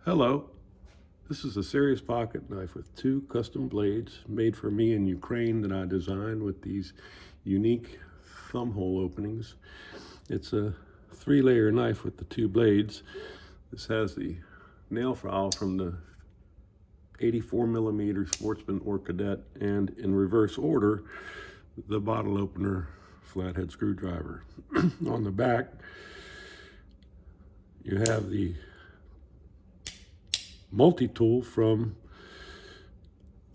Hello, this is a serious pocket knife with two custom blades made for me in Ukraine that I designed with these unique thumb hole openings. It's a 3-layer knife with the two blades. This has the nail file from the 84mm Sportsman or Cadet, and in reverse order, the bottle opener flathead screwdriver. On the back, you have the multi-tool from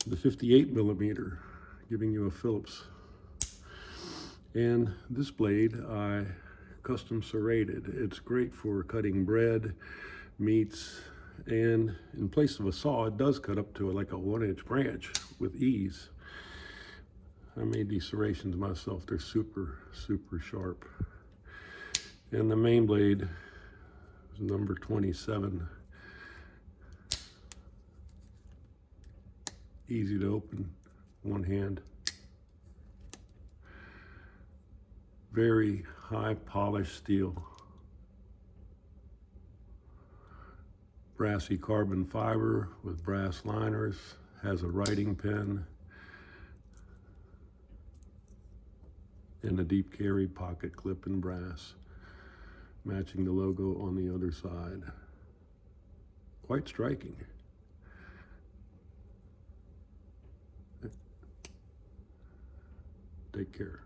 the 58mm, giving you a Phillips. And this blade I custom serrated. It's great for cutting bread, meats, and in place of a saw, it does cut up to like a 1-inch branch with ease. I made these serrations myself. They're super sharp. And the main blade is number 27. Easy to open, one hand. Very high polished steel. Brassy carbon fiber with brass liners, has a writing pen, and a deep carry pocket clip in brass, matching the logo on the other side. Quite striking. Take care.